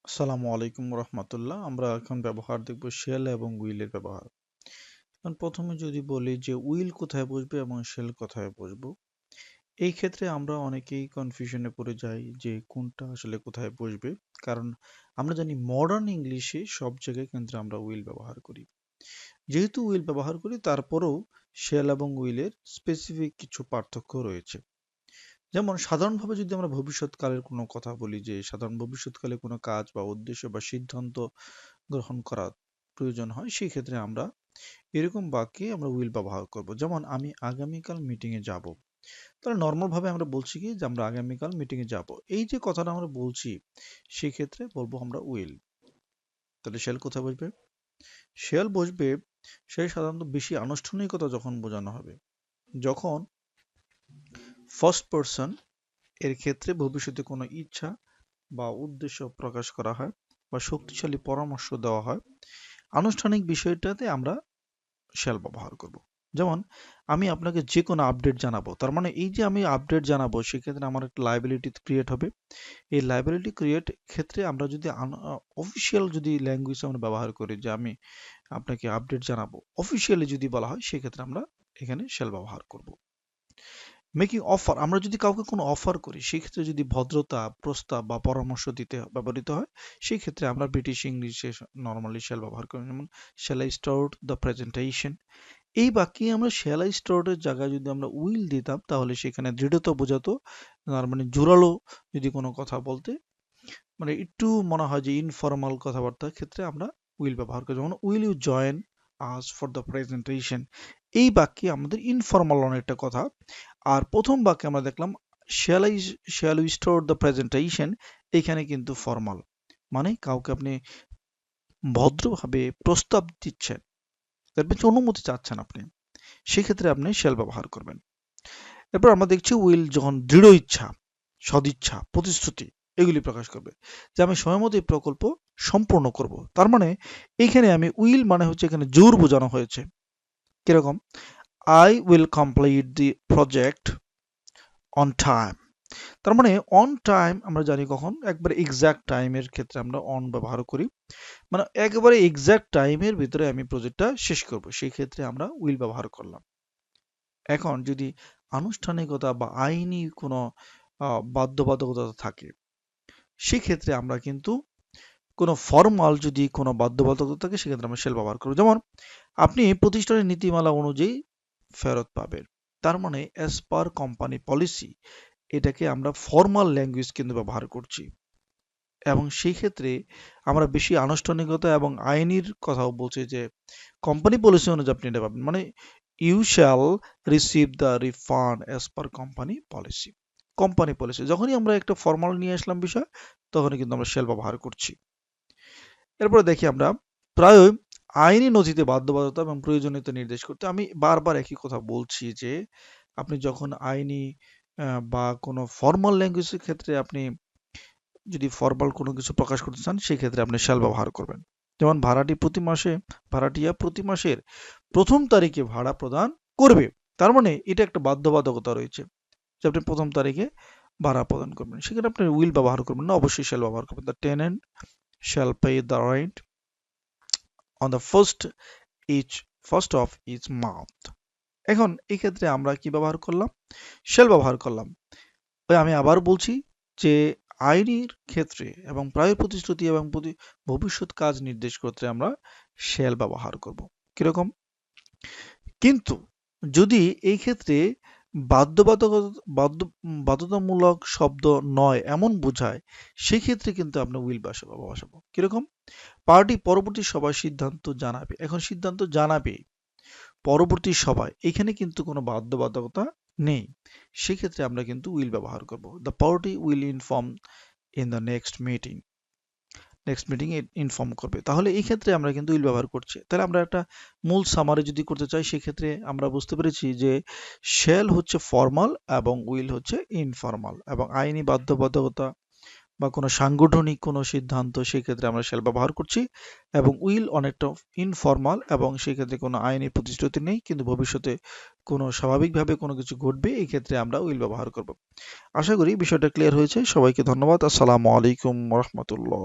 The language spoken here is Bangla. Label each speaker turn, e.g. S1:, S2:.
S1: আসসালামু আলাইকুম রহমতুল্লাহ। আমরা এখন ব্যবহার দেখব শেল এবং উইলের ব্যবহার। এখন প্রথমে যদি বলি যে উইল কোথায় বসবে এবং শেল কোথায় বসবো, এই ক্ষেত্রে আমরা অনেকেই কনফিউশনে পড়ে যাই যে কোনটা আসলে কোথায় বসবে। কারণ আমরা জানি মডার্ন ইংলিশে সব জায়গায় কিন্তু আমরা উইল ব্যবহার করি। যেহেতু উইল ব্যবহার করি, তারপরেও শেল এবং উইলের স্পেসিফিক কিছু পার্থক্য রয়েছে। যেমন সাধারণভাবে যদি আমরা ভবিষ্যৎকালের কোনো কথা বলি, যে সাধারণ ভবিষ্যৎকালে কোনো কাজ বা উদ্দেশ্য বা সিদ্ধান্ত গ্রহণ করার প্রয়োজন হয়, সেই ক্ষেত্রে আমরা এরকম বাক্যে আমরা উইল ব্যবহার করব। যেমন আমি আগামীকাল মিটিং এ যাব। তাহলে নর্মাল ভাবে আমরা বলছি কি যে আমরা আগামীকাল মিটিং এ যাব, এই যে কথাটা আমরা বলছি সেই ক্ষেত্রে বলবো আমরা উইল। তাহলে শেল কোথায় বসবে? শেল বসবে সে সাধারণত বেশি আনুষ্ঠানিকতা যখন বোঝানো হবে, যখন ফার্স্ট পারসন এর ক্ষেত্রে ভবিষ্যতে কোনো ইচ্ছা বা উদ্দেশ্য প্রকাশ করা হয় বা শক্তিশালী পরামর্শ দেওয়া হয়, আনুষ্ঠানিক বিষয়টাতে আমরা শ্যাল ব্যবহার করব। যেমন আমি আপনাকে যে কোনো আপডেট জানাবো, তার মানে এই যে আমি আপডেট জানাবো সেক্ষেত্রে আমার একটা লাইবিলিটি ক্রিয়েট হবে। এই লাইবিলিটি ক্রিয়েট ক্ষেত্রে আমরা যদি অফিসিয়াল যদি ল্যাঙ্গুয়েজ আমরা ব্যবহার করি, যে আমি আপনাকে আপডেট জানাবো, অফিসিয়ালি যদি বলা হয় সেক্ষেত্রে আমরা এখানে শ্যাল ব্যবহার করব। মেকিং অফার, আমরা যদি কাউকে কোনো অফার করি সেক্ষেত্রে যদি ভদ্রতা, প্রস্তাব বা পরামর্শ দিতে ব্যবহৃত হয়, সেই ক্ষেত্রে আমরা ব্রিটিশ ইংলিশে নর্মালি শ্যাল ব্যবহার করি। যেমন shall I start the presentation, এই বাক্যে আমরা শ্যাল আই স্টার্টের জায়গায় যদি আমরা উইল দিতাম তাহলে সেখানে দৃঢ়তা বোঝাতো। তার মানে জোরালো যদি কোনো কথা বলতে, মানে একটু মনে হয় যে ইনফর্মাল কথাবার্তার ক্ষেত্রে আমরা উইল ব্যবহার করি। যেমন will you join us for the presentation, এই বাক্যে আমাদের ইনফর্মাল অনেকটা কথা। আর প্রথম বাক্যে আমরা দেখলাম shall we start the presentation, এখানে কিন্তু ফর্মাল, মানে কাউকে আপনি ভদ্রভাবে প্রস্তাব দিচ্ছেন, দেখবেন যে অনুমতি চাচ্ছেন আপনি, সেক্ষেত্রে আপনি শ্যাল ব্যবহার করবেন। এরপর আমরা দেখছি উইল যখন দৃঢ় ইচ্ছা, সদিচ্ছা, প্রতিশ্রুতি এগুলি প্রকাশ করবে, যে আমি সময়মতো এই প্রকল্প সম্পূর্ণ করব। তার মানে এখানে আমি উইল মানে হচ্ছে এখানে জোর বোঝানো হয়েছে। কিরকম? I will complete the project on time. তার মানে অন টাইম আমরা জানি কখন, একবারে এক্সাক্ট টাইমের ক্ষেত্রে আমরা অন ব্যবহার করি, মানে একেবারে এক্সাক্ট টাইমের ভিতরে আমি প্রজেক্টটা শেষ করব, সেই ক্ষেত্রে আমরা উইল ব্যবহার করলাম। এখন যদি আনুষ্ঠানিকতা বা আইনি কোনো বাধ্যবাধকতা থাকে, সেক্ষেত্রে আমরা কিন্তু কোনো ফর্মাল যদি কোনো বাধ্যবাধকতা থাকে সেক্ষেত্রে আমরা শেল ব্যবহার করব। যেমন আপনি প্রতিষ্ঠানের নীতিমালা অনুযায়ী ফেরত পাবেন, তার মানে অ্যাজ পার কোম্পানি পলিসি, এটাকে আমরা ফর্মাল ল্যাঙ্গুয়েজ কিন্তু ব্যবহার করছি। এবং সেই ক্ষেত্রে আমরা বেশি আনুষ্ঠানিকতা এবং আইনির কথাও বলছি, যে কোম্পানি পলিসি অনুযায়ী আপনি এটা পাবেন, মানে you shall receive the refund as per company policy. Company policy যখনই আমরা একটা ফর্মাল নিয়ে আসলাম বিষয়, তখনই কিন্তু আমরা শ্যাল ব্যবহার করছি। এরপরে দেখি আমরা প্রায়ই আইনি নথিতে বাধ্যবাধকতা এবং প্রয়োজনীয়তা নির্দেশ করতে, আমি বারবার একই কথা বলছি যে আপনি যখন আইনি বা কোনো ফর্মাল ল্যাঙ্গুয়েজের ক্ষেত্রে আপনি যদি ফর্মাল কোনো কিছু প্রকাশ করতে চান, সেক্ষেত্রে আপনি শ্যাল ব্যবহার করবেন। যেমন ভাড়াটিয়া প্রতি মাসের প্রথম তারিখে ভাড়া প্রদান করবে, তার মানে এটা একটা বাধ্যবাধকতা রয়েছে যে আপনি প্রথম তারিখে ভাড়া প্রদান করবেন, সেখানে আপনি উইল ব্যবহার করবেন না, অবশ্যই শ্যাল ব্যবহার করবেন। The tenant shall pay the rent on the first of each month. এখন এই ক্ষেত্রে আমরা কি ব্যবহার করলাম? শ্যাল ব্যবহার করলাম। আমি আবার বলছি যে আইনির ক্ষেত্রে এবং প্রায় প্রতিশ্রুতি এবং ভবিষ্যৎ কাজ নির্দেশ করতে আমরা শ্যাল ব্যবহার করব। কিরকম? কিন্তু যদি এই ক্ষেত্রে বাধ্যতামূলক শব্দ নয় এমন বোঝায়, সেক্ষেত্রে কিন্তু আমরা উইল বসাবো। কিরকম? পার্টি পরবর্তী সভায় সিদ্ধান্ত জানাবে। এখন সিদ্ধান্ত জানাবে পরবর্তী সভায়, এখানে কিন্তু কোনো বাধ্যবাধকতা নেই, সেক্ষেত্রে আমরা কিন্তু উইল ব্যবহার করব। The party will inform in the next meeting A inform করবে। তাহলে এই ক্ষেত্রে আমরা কিন্তু উইল ব্যবহার করছি। তাহলে আমরা একটা মূল সামারি যদি করতে চাই, সেক্ষেত্রে আমরা বুঝতে পেরেছি যে শ্যাল হচ্ছে ফর্মাল এবং উইল হচ্ছে ইনফর্মাল, এবং আইনি বাধ্যবাধকতা বা কোনো সাংগঠনিক কোনো সিদ্ধান্ত, সেক্ষেত্রে আমরা শ্যাল ব্যবহার করছি, এবং উইল অনেকটা ইনফর্মাল এবং সেক্ষেত্রে কোনো আইনি প্রতিশ্রুতি নেই, কিন্তু ভবিষ্যতে কোনো স্বাভাবিকভাবে কোনো কিছু ঘটবে, এই ক্ষেত্রে আমরা উইল ব্যবহার করব। আশা করি বিষয়টা ক্লিয়ার হয়েছে। সবাইকে ধন্যবাদ। আসসালামু আলাইকুম রহমতুল্লাহ।